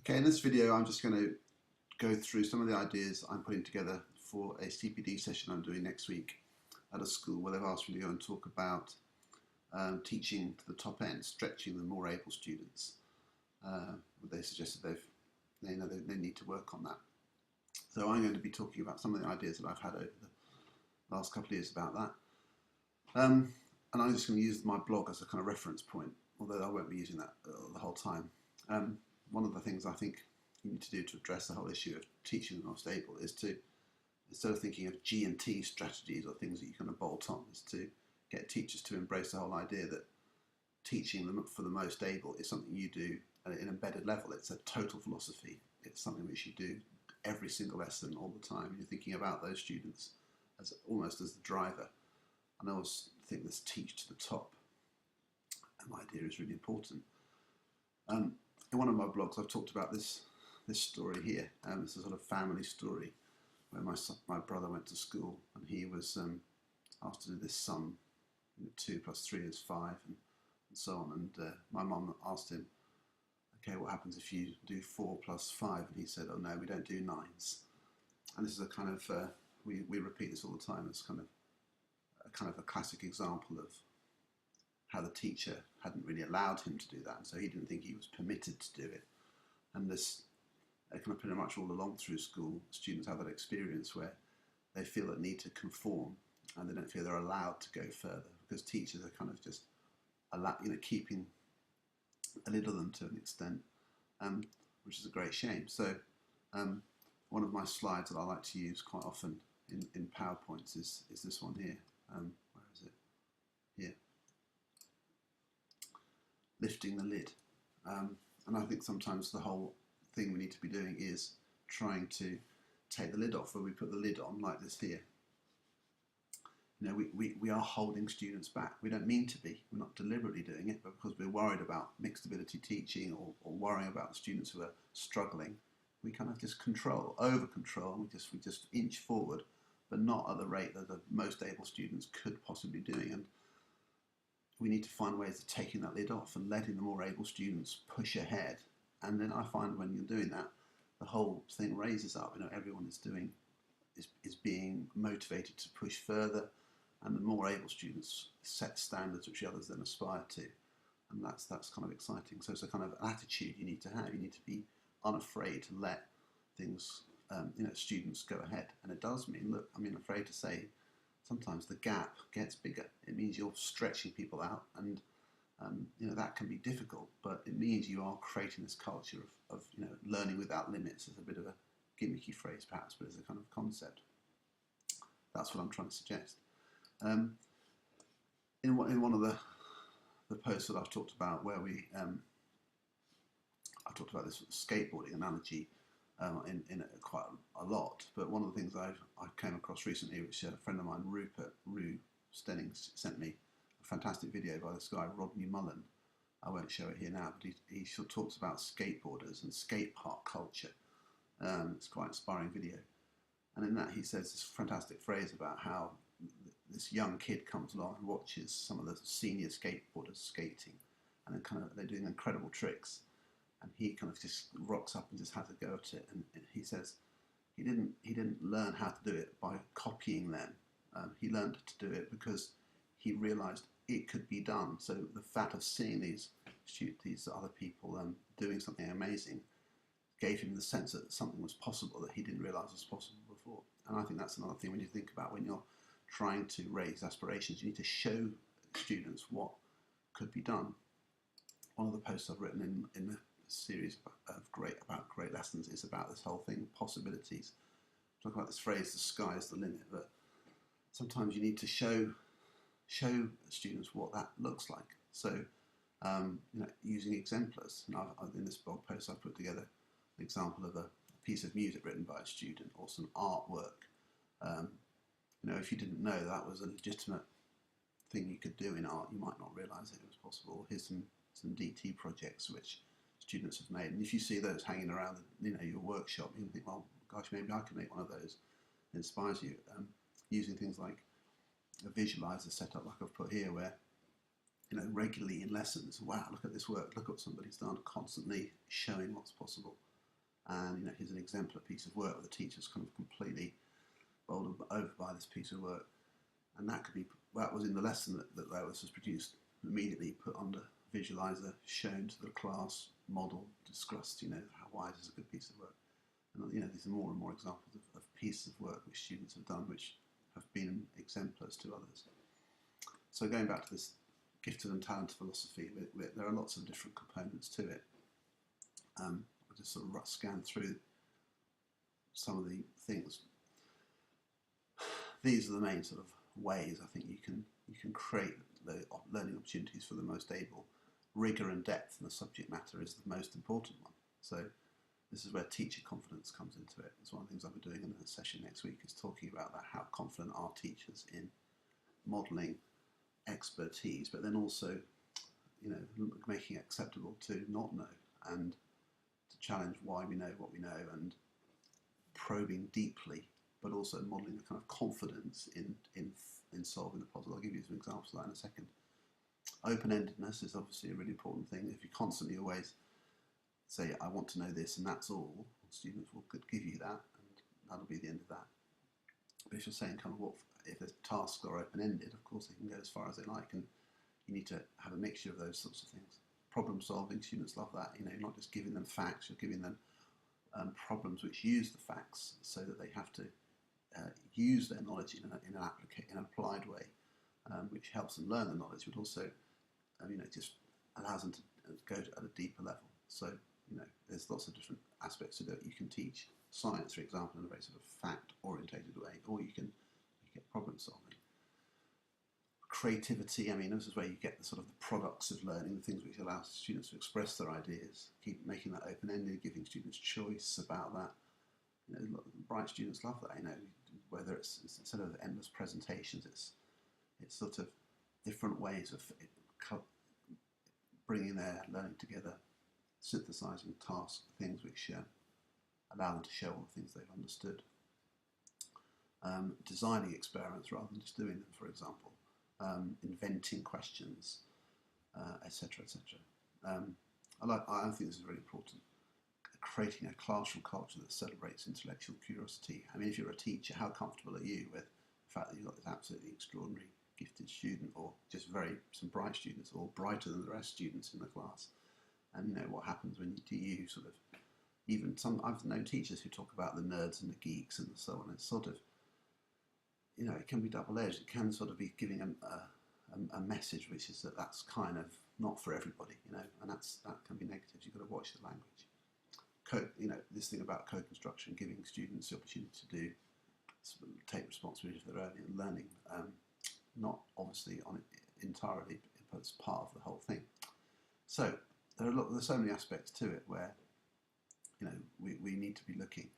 Okay, in this video I'm just going to go through some of the ideas I'm putting together for a CPD session I'm doing next week at a school where they've asked me to go and talk about teaching to the top end, stretching the more able students. They suggested they need to work on that. So I'm going to be talking about some of the ideas that I've had over the last couple of years about that. And I'm just going to use my blog as a kind of reference point, although I won't be using that the whole time. One of the things I think you need to do to address the whole issue of teaching the most able is to, instead of thinking of G&T strategies or things that you kind of bolt on, is to get teachers to embrace the whole idea that teaching them for the most able is something you do at an embedded level. It's a total philosophy. It's something which you do every single lesson all the time. You're thinking about those students as almost as the driver. And I always think this teach to the top idea is really important. In one of my blogs, I've talked about this story here. It's a sort of family story where my brother went to school and he was asked to do this sum, 2 + 3 is 5, and so on. And my mum asked him, "Okay, what happens if you do 4 + 5?" And he said, "Oh no, we don't do 9s." And this is a kind of we repeat this all the time. It's kind of a classic example of how the teacher hadn't really allowed him to do that, and so he didn't think he was permitted to do it. And this kind of pretty much all along through school, students have that experience where they feel a need to conform and they don't feel they're allowed to go further because teachers are kind of just keeping a lid on them to an extent, which is a great shame. So one of my slides that I like to use quite often in PowerPoints is this one here. Where is it? Here. Lifting the lid. And I think sometimes the whole thing we need to be doing is trying to take the lid off, where we put the lid on like this here. You know, we are holding students back. We don't mean to be. We're not deliberately doing it, but because we're worried about mixed ability teaching or worrying about the students who are struggling, we kind of just over control, and we just inch forward, but not at the rate that the most able students could possibly be doing. And we need to find ways of taking that lid off and letting the more able students push ahead. And then I find when you're doing that, the whole thing raises up. You know, everyone is being motivated to push further, and the more able students set standards which the others then aspire to, and that's kind of exciting. So it's a kind of attitude you need to have. You need to be unafraid to let things, students go ahead. And it does mean, look, I'm afraid to say, sometimes the gap gets bigger. It means you're stretching people out, and that can be difficult, but it means you are creating this culture of learning without limits. Is a bit of a gimmicky phrase perhaps, but it's a kind of concept. That's what I'm trying to suggest. In one of the posts that I've talked about, where I talked about this skateboarding analogy in quite a lot, but one of the things I came across recently, which a friend of mine, Rue Stennings, sent me, a fantastic video by this guy, Rodney Mullen. I won't show it here now, but he sort of talks about skateboarders and skate park culture. It's quite an inspiring video. And in that he says this fantastic phrase about how this young kid comes along and watches some of the senior skateboarders skating, and then they're doing incredible tricks. And he kind of just rocks up and just has a go at it. And he says he didn't learn how to do it by copying them. He learned to do it because he realised it could be done. So the fact of seeing these other people doing something amazing gave him the sense that something was possible that he didn't realise was possible before. And I think that's another thing when you think about when you're trying to raise aspirations, you need to show students what could be done. One of the posts I've written in the series about great lessons is about this whole thing, possibilities. Talk about this phrase, the sky is the limit, but sometimes you need to show students what that looks like. So using exemplars. And in this blog post I've put together an example of a piece of music written by a student or some artwork. If you didn't know that was a legitimate thing you could do in art, you might not realise it was possible. Here's some DT projects which students have made, and if you see those hanging around your workshop, you can think, well, gosh, maybe I could make one of those. It inspires you. Using things like a visualizer setup like I've put here, where regularly in lessons, wow, look at this work, look what somebody's done, constantly showing what's possible. and here's an exemplar piece of work where the teacher's kind of completely bowled over by this piece of work, and that was in the lesson that was produced, immediately put under visualizer, shown to the class, model, discussed, why this is a good piece of work. And these are more and more examples of pieces of work which students have done which have been exemplars to others. So going back to this gifted and talented philosophy, there are lots of different components to it. I'll just sort of scan through some of the things. These are the main sort of ways I think you can create the learning opportunities for the most able. Rigour and depth in the subject matter is the most important one. So this is where teacher confidence comes into it. It's one of the things I'll be doing in a session next week, is talking about that, how confident are teachers in modelling expertise, but then also, making it acceptable to not know, and to challenge why we know what we know, and probing deeply, but also modelling a kind of confidence in solving the puzzle. I'll give you some examples of that in a second. Open-endedness is obviously a really important thing. If you constantly always say, I want to know this and that's all, students will give you that, and that'll be the end of that. But if you're saying kind of if the tasks are open-ended, of course they can go as far as they like, and you need to have a mixture of those sorts of things. Problem solving, students love that. You're not just giving them facts, you're giving them problems which use the facts, so that they have to use their knowledge in an applied way, which helps them learn the knowledge, but also just allows them to go at a deeper level. So there's lots of different aspects to that. You can teach science, for example, in a very sort of fact-orientated way, or you can get problem solving. Creativity, this is where you get the sort of the products of learning, the things which allow students to express their ideas, keep making that open-ended, giving students choice about that. Bright students love that, whether it's instead of endless presentations, it's sort of different ways of bringing their learning together, synthesizing tasks, things which allow them to show all the things they've understood. Designing experiments rather than just doing them, for example. Inventing questions, etc., etc. I think this is really important. Creating a classroom culture that celebrates intellectual curiosity. If you're a teacher, how comfortable are you with the fact that you've got this absolutely extraordinary gifted student, or just some bright students, or brighter than the rest students in the class? And what happens when you sort of, I've known teachers who talk about the nerds and the geeks and so on. It's sort of, it can be double-edged. It can sort of be giving a message which is that's kind of not for everybody, and that can be negative. You've got to watch the language. This thing about co-construction, giving students the opportunity to take responsibility for their own learning, not obviously on it entirely, but it's part of the whole thing. So there's so many aspects to it where we need to be looking.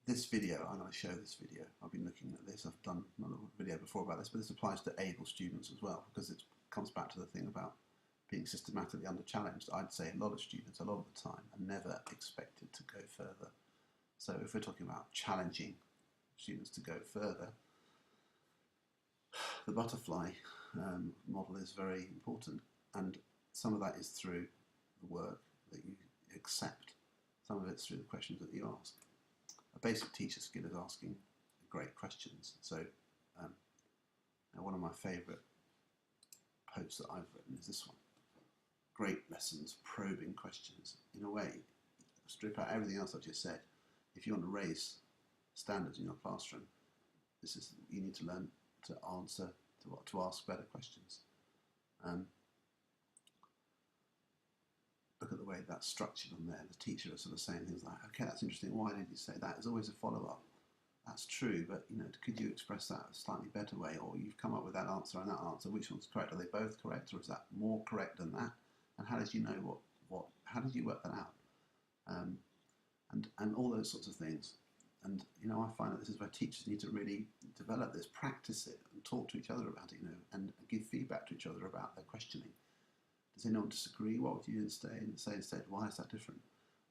This video, I'm going to show this video. I've been looking at this. I've done another video before about this, but this applies to able students as well, because it comes back to the thing about being systematically under-challenged. I'd say a lot of students, a lot of the time, are never expected to go further. So if we're talking about challenging students to go further, the butterfly model is very important, and some of that is through the work that you accept. Some of it's through the questions that you ask. A basic teacher skill is asking great questions. So one of my favourite posts that I've written is this one. Great lessons, probing questions. In a way, strip out everything else I've just said. If you want to raise standards in your classroom, you need to learn to answer, to ask better questions. Look at the way that's structured on there. The teacher is sort of saying things like, okay, that's interesting, why did you say that? There's always a follow-up. That's true, but could you express that a slightly better way? Or you've come up with that answer and that answer, which one's correct? Are they both correct, or is that more correct than that? And how did you know how did you work that out? And all those sorts of things. And I find that this is where teachers need to really develop this, practice it, and talk to each other about it, and give feedback to each other about their questioning. Does anyone disagree? What would you say instead? Why is that different?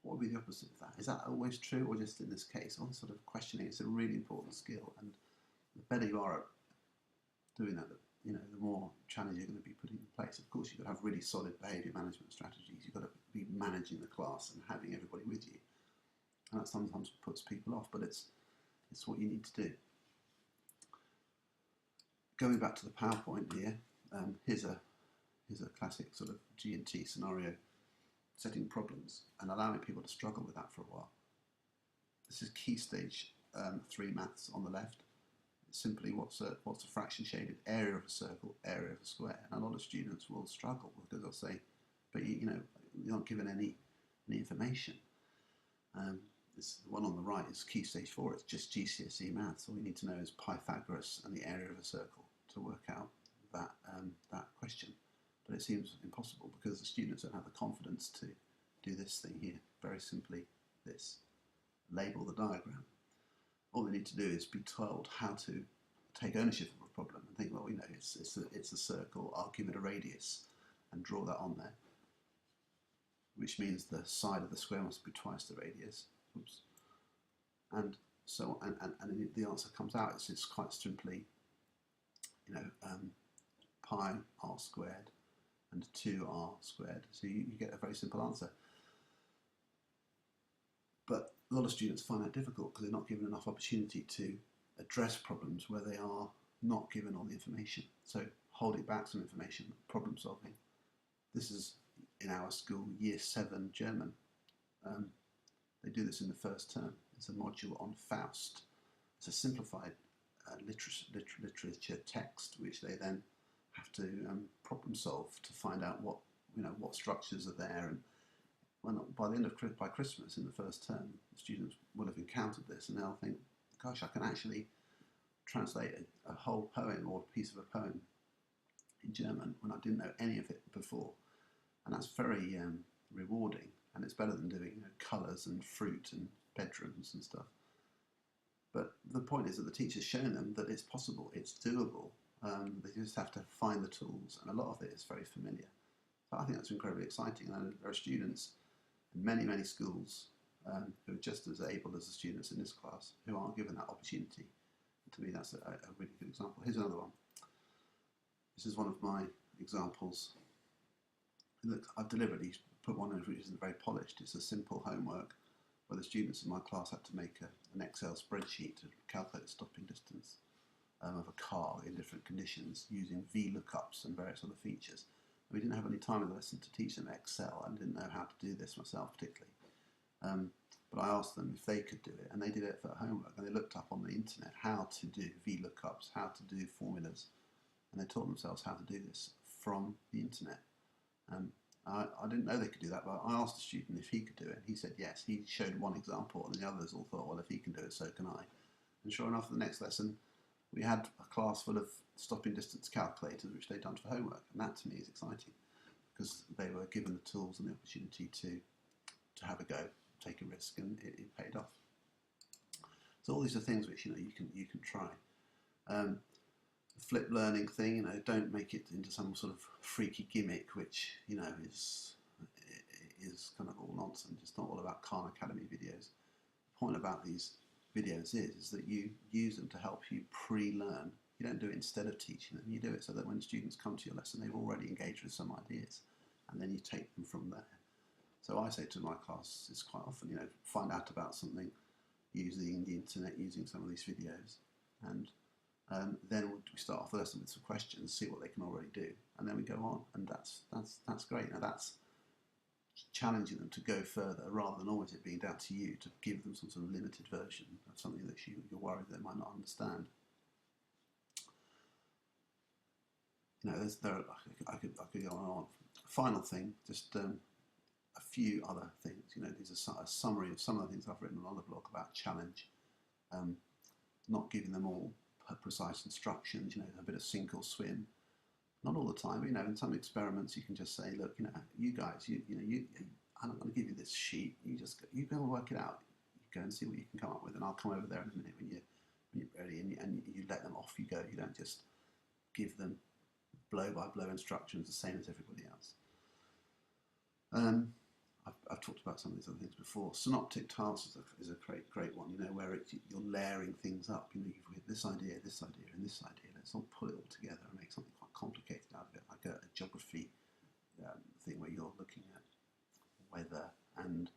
What would be the opposite of that? Is that always true, or just in this case? All this sort of questioning is a really important skill, and the better you are at doing that, the more challenge you're going to be putting in place. Of course, you've got to have really solid behaviour management strategies. You've got to be managing the class and having everybody with you. and that sometimes puts people off, but it's what you need to do. Going back to the PowerPoint here, here's a classic sort of G&T scenario, setting problems and allowing people to struggle with that for a while. This is Key Stage 3 maths on the left. It's simply what's a fraction shaded area of a circle, area of a square. And a lot of students will struggle because they'll say, but you're not given any information. This one on the right is Key Stage 4. It's just GCSE maths. All you need to know is Pythagoras and the area of a circle to work out that question. But it seems impossible because the students don't have the confidence to do this thing here. Very simply, this. Label the diagram. All they need to do is be told how to take ownership of a problem and think, well, it's a circle. I'll give it a radius and draw that on there, which means the side of the square must be twice the radius. Oops. And so, and the answer comes out. It's quite simply, pi r squared and 2r squared. So you get a very simple answer. But a lot of students find that difficult because they're not given enough opportunity to address problems where they are not given all the information. So holding back some information, problem solving. This is in our school, Year 7 German. They do this in the first term. It's a module on Faust. It's a simplified literature text, which they then have to problem solve to find out what structures are there. And by Christmas in the first term, the students will have encountered this, and they'll think, "Gosh, I can actually translate a whole poem or a piece of a poem in German when I didn't know any of it before," and that's very rewarding. And it's better than doing colours and fruit and bedrooms and stuff. But the point is that the teacher's shown them that it's possible, it's doable. They just have to find the tools, and a lot of it is very familiar. So I think that's incredibly exciting. And there are students in many, many schools who are just as able as the students in this class who aren't given that opportunity. And to me, that's a really good example. Here's another one. This is one of my examples. Look, I've deliberately put one in which isn't very polished. It's a simple homework where the students in my class had to make an Excel spreadsheet to calculate the stopping distance of a car in different conditions using VLOOKUPs and various other features. We didn't have any time in the lesson to teach them Excel. I didn't know how to do this myself particularly. But I asked them if they could do it, and they did it for homework, and they looked up on the internet how to do VLOOKUPs, how to do formulas, and they taught themselves how to do this from the internet. I didn't know they could do that, but I asked the student if he could do it, and he said yes. He showed one example, and the others all thought, well, if he can do it, so can I. And sure enough, the next lesson, we had a class full of stopping distance calculators, which they'd done for homework, and that to me is exciting, because they were given the tools and the opportunity to have a go, take a risk, and it paid off. So all these are things which you can try. The flip learning thing, don't make it into some sort of freaky gimmick, which is kind of all nonsense. It's not all about Khan Academy videos. The point about these videos is that you use them to help you pre-learn. You don't do it instead of teaching them. You do it so that when students come to your lesson, they've already engaged with some ideas, and then you take them from there. So I say to my class, it's quite often, find out about something using the internet, using some of these videos, and then we start off the lesson with some questions, see what they can already do, and then we go on, and that's great. Now that's challenging them to go further, rather than always it being down to you to give them some sort of limited version of something that you're worried they might not understand. I could go on and on. Final thing, just a few other things. These are a summary of some of the things I've written on the blog about challenge. Not giving them all precise instructions. A bit of sink or swim. Not all the time. In some experiments you can just say, look, you guys, I'm not going to give you this sheet. You go and work it out. You go and see what you can come up with, and I'll come over there in a minute when you're ready, and you let them off you go. You don't just give them blow-by-blow instructions the same as everybody else. I've talked about some of these other things before. Synoptic tasks is a great one, where you're layering things up. You've got this idea, and this idea. Let's all pull it all together and make something quite complicated out of it, like a geography thing where you're looking at weather and